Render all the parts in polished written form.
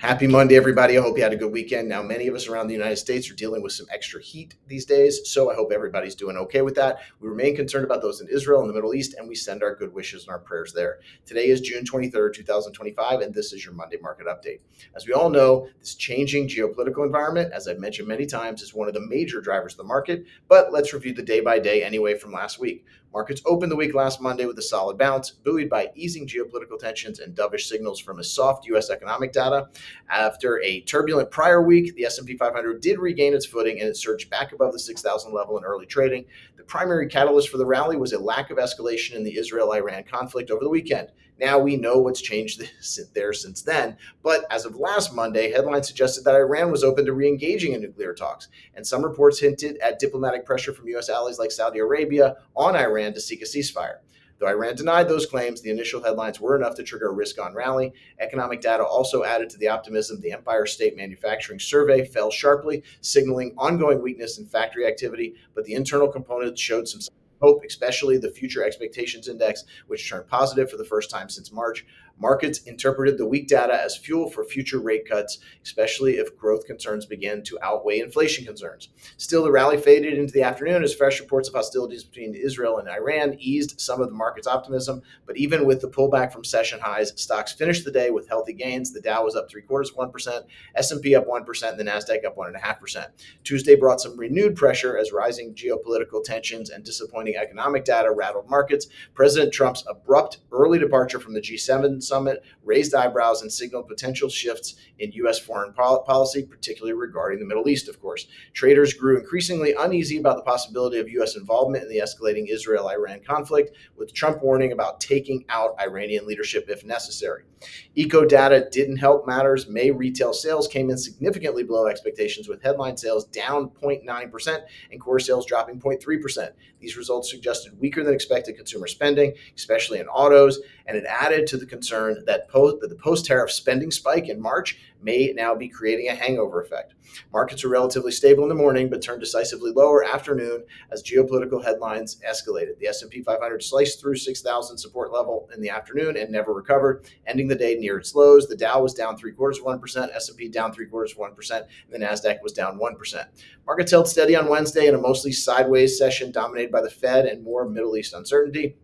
Happy Monday, everybody. I hope you had a good weekend. Now, many of us around the United States are dealing with some extra heat these days, so I hope everybody's doing okay with that. We remain concerned about those in Israel and the Middle East, and we send our good wishes and our prayers there. Today is June 23rd, 2025, and this is your Monday Market Update. As we all know, this changing geopolitical environment, as I've mentioned many times, is one of the major drivers of the market, but let's review the day by day anyway from last week. Markets opened the week last Monday with a solid bounce, buoyed by easing geopolitical tensions and dovish signals from a soft U.S. economic data. After a turbulent prior week, the S&P 500 did regain its footing and it surged back above the 6,000 level in early trading. The primary catalyst for the rally was a lack of escalation in the Israel-Iran conflict over the weekend. Now we know what's changed there since then, but as of last Monday, headlines suggested that Iran was open to re-engaging in nuclear talks, and some reports hinted at diplomatic pressure from U.S. allies like Saudi Arabia on Iran to seek a ceasefire. Though Iran denied those claims, the initial headlines were enough to trigger a risk-on rally. Economic data also added to the optimism. The Empire State Manufacturing Survey fell sharply, signaling ongoing weakness in factory activity, but the internal components showed some hope, especially the Future Expectations Index, which turned positive for the first time since March. Markets interpreted the weak data as fuel for future rate cuts, especially if growth concerns began to outweigh inflation concerns. Still, the rally faded into the afternoon as fresh reports of hostilities between Israel and Iran eased some of the market's optimism. But even with the pullback from session highs, stocks finished the day with healthy gains. The Dow was up 0.75%, S&P up 1%, and the Nasdaq up 1.5%. Tuesday brought some renewed pressure as rising geopolitical tensions and disappointing economic data rattled markets. President Trump's abrupt early departure from the G7 summit raised eyebrows and signaled potential shifts in U.S. foreign policy, particularly regarding the Middle East, of course. Traders grew increasingly uneasy about the possibility of U.S. involvement in the escalating Israel-Iran conflict, with Trump warning about taking out Iranian leadership if necessary. Eco data didn't help matters. May retail sales came in significantly below expectations, with headline sales down 0.9% and core sales dropping 0.3%. These results suggested weaker than expected consumer spending, especially in autos, and it added to the concern that the post-tariff spending spike in March may now be creating a hangover effect. Markets were relatively stable in the morning, but turned decisively lower afternoon as geopolitical headlines escalated. The S&P 500 sliced through 6,000 support level in the afternoon and never recovered, ending the day near its lows. The Dow was down 0.75%, S&P down 0.75%, and the Nasdaq was down 1%. Markets held steady on Wednesday in a mostly sideways session dominated by the Fed and more Middle East uncertainty.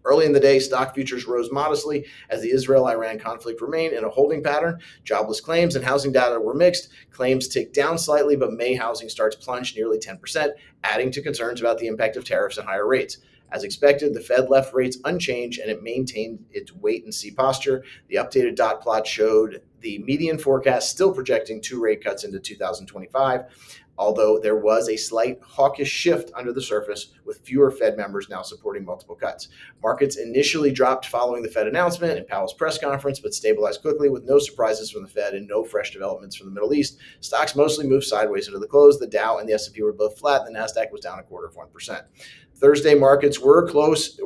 Early in the day, stock futures rose modestly as the Israel-Iran conflict remained in a holding pattern. Jobless claims and housing data were mixed. Claims ticked down slightly, but May housing starts plunged nearly 10%, adding to concerns about the impact of tariffs and higher rates. As expected, the Fed left rates unchanged and it maintained its wait-and-see posture. The updated dot plot showed the median forecast still projecting 2 rate cuts into 2025. Although there was a slight hawkish shift under the surface, with fewer Fed members now supporting multiple cuts. Markets initially dropped following the Fed announcement and Powell's press conference, but stabilized quickly with no surprises from the Fed and no fresh developments from the Middle East. Stocks mostly moved sideways into the close. The Dow and the S&P were both flat, and the Nasdaq was down 0.25%. Thursday markets were closed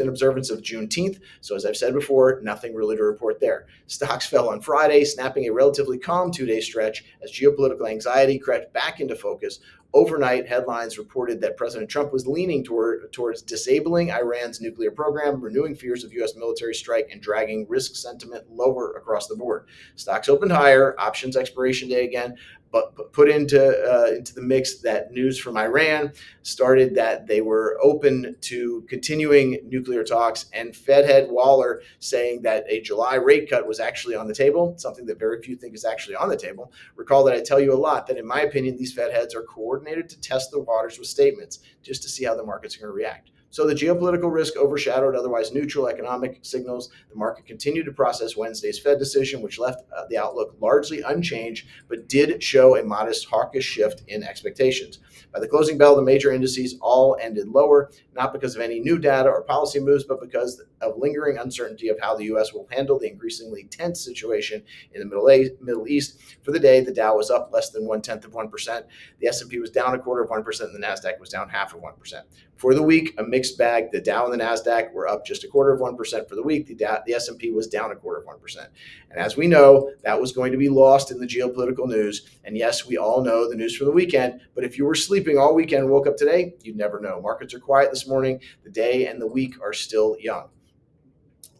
in observance of Juneteenth, so as I've said before, nothing really to report there. Stocks fell on Friday, snapping a relatively calm 2-day stretch as geopolitical anxiety crept back into focus. Overnight, headlines reported that President Trump was leaning towards disabling Iran's nuclear program, renewing fears of U.S. military strike, and dragging risk sentiment lower across the board. Stocks opened higher, options expiration day again, but put into the mix that news from Iran started that they were open to continuing nuclear talks, and Fed head Waller saying that a July rate cut was actually on the table, something that very few think is actually on the table. Recall that I tell you a lot that in my opinion, these Fed heads are coordinated to test the waters with statements just to see how the markets are going to react. So the geopolitical risk overshadowed otherwise neutral economic signals. The market continued to process Wednesday's Fed decision, which left the outlook largely unchanged, but did show a modest hawkish shift in expectations. By the closing bell, the major indices all ended lower, not because of any new data or policy moves, but because of lingering uncertainty of how the U.S. will handle the increasingly tense situation in the Middle East. For the day, the Dow was up less than 0.1%. The S&P was down 0.25%, and the Nasdaq was down 0.5%. For the week, a mixed bag. The Dow and the Nasdaq were up just 0.25% for the week. The S&P was down 0.25%. And as we know, that was going to be lost in the geopolitical news. And yes, we all know the news from the weekend, but if you were sleeping all weekend and woke up today, you'd never know. Markets are quiet this morning. The day and the week are still young.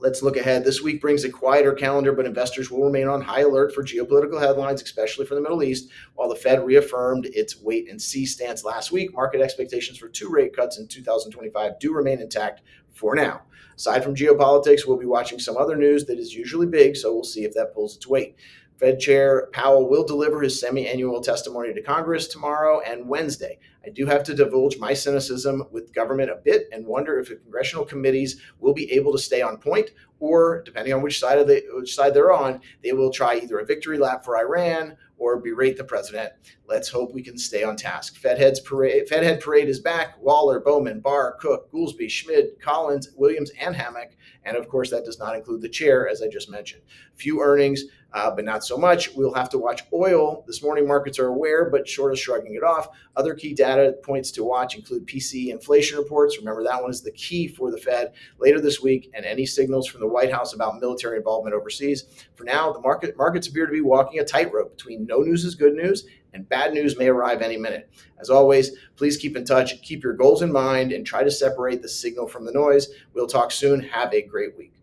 Let's look ahead. This week brings a quieter calendar, but investors will remain on high alert for geopolitical headlines, especially for the Middle East. While the Fed reaffirmed its wait and see stance last week, market expectations for 2 rate cuts in 2025 do remain intact for now. Aside from geopolitics, we'll be watching some other news that is usually big, so we'll see if that pulls its weight. Fed Chair Powell will deliver his semi-annual testimony to Congress tomorrow and Wednesday. I do have to divulge my cynicism with government a bit and wonder if the congressional committees will be able to stay on point, or depending on which side they're on, they will try either a victory lap for Iran or berate the president. Let's hope we can stay on task. Fed Head Parade is back. Waller, Bowman, Barr, Cook, Goolsby, Schmid, Collins, Williams, and Hammock. And of course, that does not include the chair, as I just mentioned. Few earnings, but not so much. We'll have to watch oil. This morning, markets are aware, but short of shrugging it off. Other key data points to watch include PCE inflation reports. Remember, that one is the key for the Fed later this week, and any signals from the White House about military involvement overseas. For now, the markets appear to be walking a tightrope between no news is good news and bad news may arrive any minute. As always, please keep in touch, keep your goals in mind, and try to separate the signal from the noise. We'll talk soon. Have a great week.